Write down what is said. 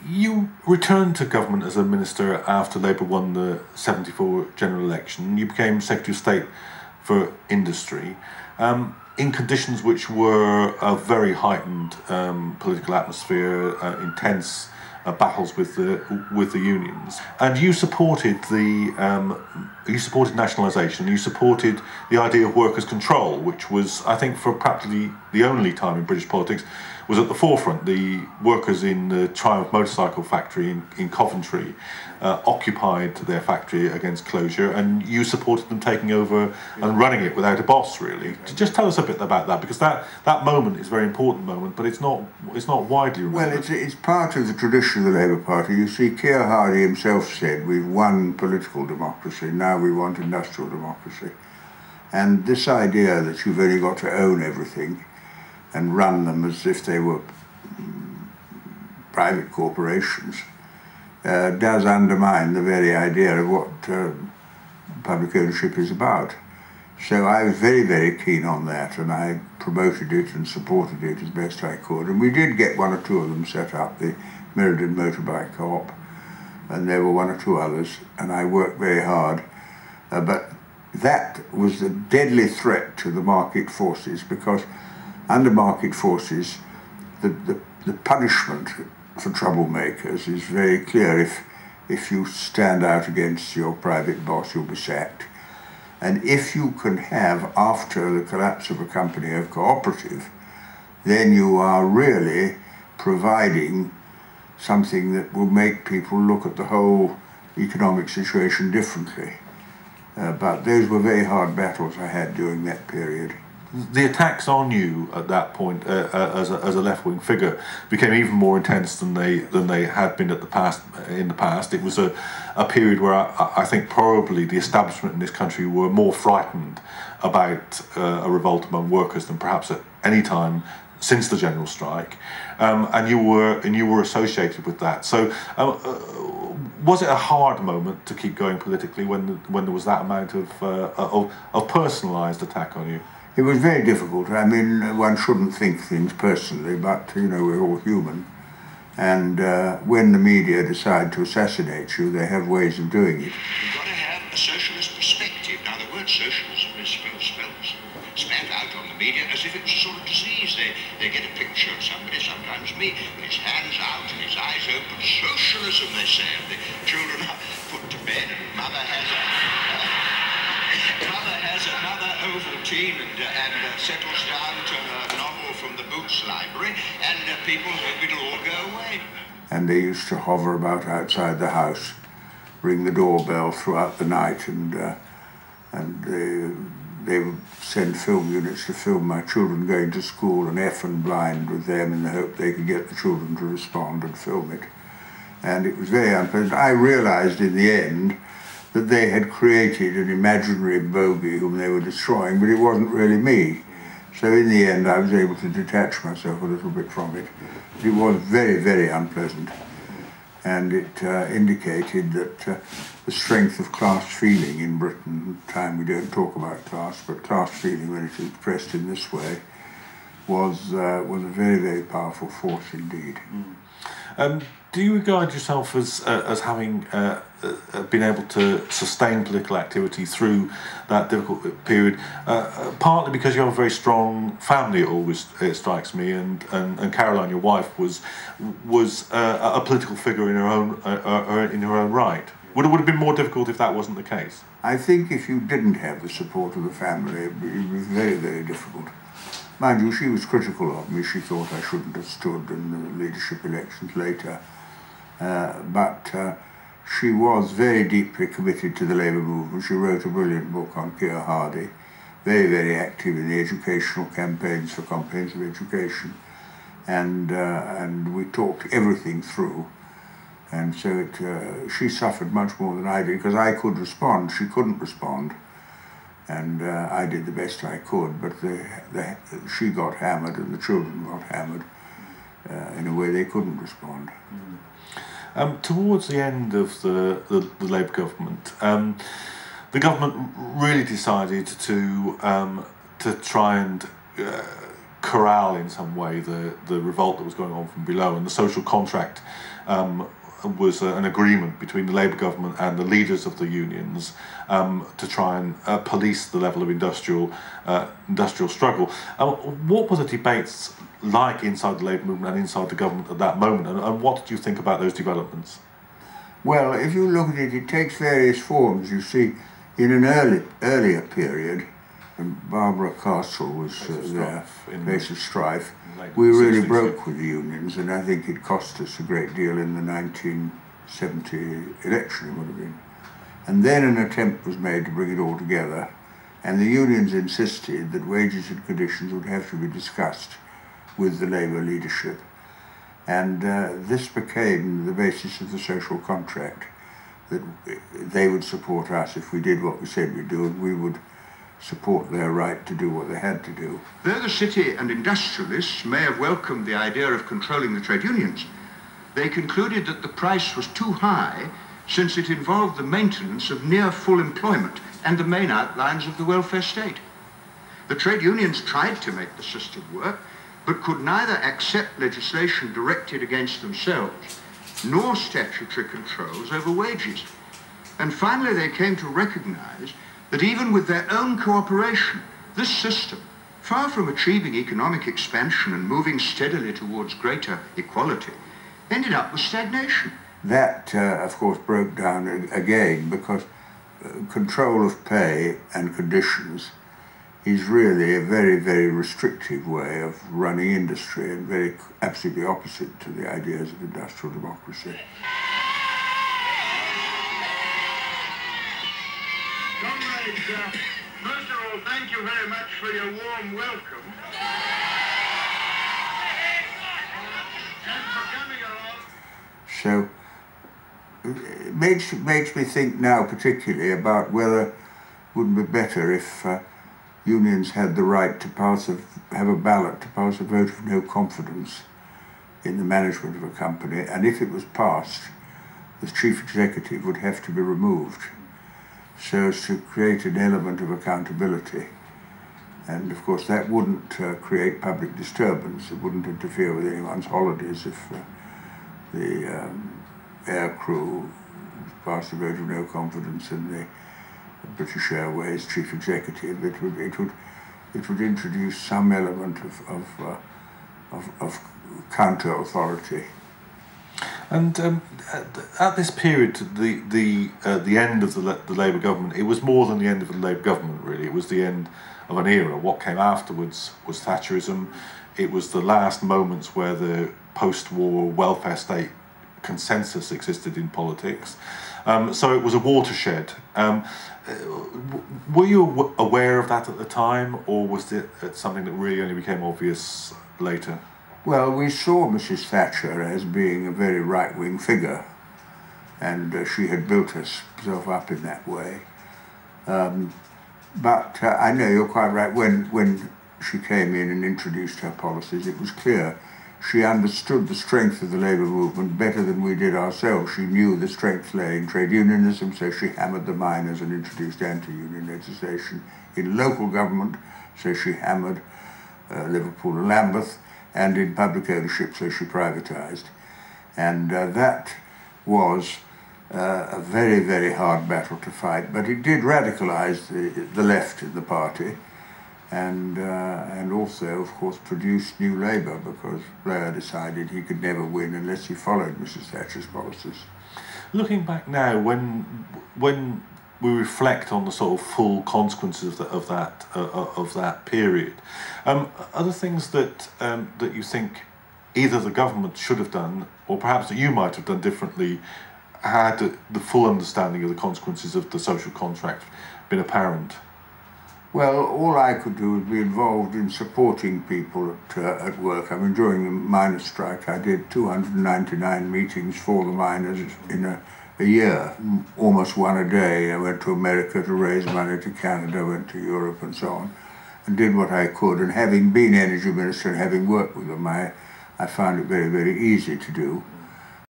You returned to government as a minister after Labour won the '74 general election. You became Secretary of State for Industry in conditions which were a very heightened political atmosphere, intense battles with the unions, and you supported nationalisation. You supported the idea of workers' control, which was, I think, for practically the only time in British politics, was at the forefront. The workers in the Triumph motorcycle factory in Coventry occupied their factory against closure, and you supported them taking over and running it without a boss, really. Just tell us a bit about that, because that moment is a very important moment, but it's not widely remembered. Well, it's part of the tradition of the Labour Party. You see, Keir Hardie himself said, we've won political democracy, now we want industrial democracy. And this idea that you've only got to own everything and run them as if they were private corporations does undermine the very idea of what public ownership is about. So I was very, very keen on that, and I promoted it and supported it as best I could. And we did get one or two of them set up, the Meriden Motorbike Co-op, and there were one or two others, and I worked very hard. But that was a deadly threat to the market forces, because under market forces, the punishment for troublemakers is very clear. If you stand out against your private boss, you'll be sacked. And if you can have, after the collapse of a company, a cooperative, then you are really providing something that will make people look at the whole economic situation differently. But those were very hard battles I had during that period. The attacks on you at that point, as a left-wing figure, became even more intense than they had been in the past. It was a period where I think probably the establishment in this country were more frightened about a revolt among workers than perhaps at any time since the general strike, and you were associated with that. So, was it a hard moment to keep going politically when there was that amount of personalised attack on you? It was very difficult. I mean, one shouldn't think things personally, but, you know, we're all human. And when the media decide to assassinate you, they have ways of doing it. You've got to have a socialist perspective. Now, the word socialism is spat out on the media as if it's a sort of disease. They get a picture of somebody, sometimes me, with his hands out and his eyes open. Socialism, they say, and the children are put to bed, and mother has another Ovaltine and settles down to a novel from the Boots Library, and people hope it'll all go away. And they used to hover about outside the house, ring the doorbell throughout the night, and they would send film units to film my children going to school and F and blind with them in the hope they could get the children to respond and film it. And it was very unpleasant. I realised in the end that they had created an imaginary bogey whom they were destroying, but it wasn't really me. So in the end I was able to detach myself a little bit from it. It was very, very unpleasant, and it indicated that the strength of class feeling in Britain, at the time we don't talk about class, but class feeling when it is expressed in this way, was a very, very powerful force indeed. Do you regard yourself as having been able to sustain political activity through that difficult period, partly because you have a very strong family, it strikes me, and Caroline, your wife, was a political figure in her own right? Would it have been more difficult if that wasn't the case? I think if you didn't have the support of the family, it was very, very difficult. Mind you, she was critical of me. She thought I shouldn't have stood in the leadership elections later. But she was very deeply committed to the Labour movement. She wrote a brilliant book on Keir Hardie, very, very active in the educational campaigns for comprehensive education. And we talked everything through. And so she suffered much more than I did, because I could respond, she couldn't respond. And I did the best I could, but she got hammered and the children got hammered in a way they couldn't respond. Towards the end of the Labour government, the government really decided to try and corral in some way the revolt that was going on from below, and the social contract was an agreement between the Labour government and the leaders of the unions to try and police the level of industrial struggle. What were the debates like inside the Labour movement and inside the government at that moment, and what did you think about those developments? Well, if you look at it, it takes various forms. You see, in an earlier period, when Barbara Castle was there, Face of Strife, we really broke with the unions, and I think it cost us a great deal in the 1970 election, it would have been. And then an attempt was made to bring it all together, and the unions insisted that wages and conditions would have to be discussed with the Labour leadership. And this became the basis of the social contract, that they would support us if we did what we said we'd do, and we would support their right to do what they had to do. Though the city and industrialists may have welcomed the idea of controlling the trade unions, they concluded that the price was too high, since it involved the maintenance of near full employment and the main outlines of the welfare state. The trade unions tried to make the system work, but could neither accept legislation directed against themselves, nor statutory controls over wages. And finally they came to recognize that even with their own cooperation, this system, far from achieving economic expansion and moving steadily towards greater equality, ended up with stagnation. That, of course, broke down again because control of pay and conditions is really a very, very restrictive way of running industry, and very absolutely opposite to the ideas of industrial democracy. Comrades, first of all, thank you very much for your warm welcome. And for coming along. So it makes me think now particularly about whether it wouldn't be better if unions had the right to have a ballot to pass a vote of no confidence in the management of a company, and if it was passed, the chief executive would have to be removed, so as to create an element of accountability. And of course that wouldn't create public disturbance, it wouldn't interfere with anyone's holidays if the air crew passed a vote of no confidence in the British Airways chief executive. It would introduce some element of counter authority. And at this period, the end of the Labour government, it was more than the end of the Labour government, really. It was the end of an era. What came afterwards was Thatcherism. It was the last moments where the post-war welfare state consensus existed in politics. So it was a watershed. Were you aware of that at the time, or was it something that really only became obvious later? Well, we saw Mrs. Thatcher as being a very right-wing figure, and she had built herself up in that way. But I know you're quite right. When she came in and introduced her policies, it was clear she understood the strength of the labour movement better than we did ourselves. She knew the strength lay in trade unionism, so she hammered the miners and introduced anti-union legislation. In local government, so she hammered Liverpool and Lambeth, and in public ownership, so she privatised. And that was a very, very hard battle to fight, but it did radicalise the left in the party, and also, of course, produced New Labour, because Blair decided he could never win unless he followed Mrs. Thatcher's policies. Looking back now, when we reflect on the sort of full consequences of that period, are there things that you think either the government should have done, or perhaps that you might have done differently, had the full understanding of the consequences of the social contract been apparent? Well, all I could do was be involved in supporting people at work. I mean, during the miners' strike, I did 299 meetings for the miners in a year, almost one a day. I went to America to raise money, to Canada, went to Europe and so on, and did what I could. And having been energy minister and having worked with them, I found it very, very easy to do.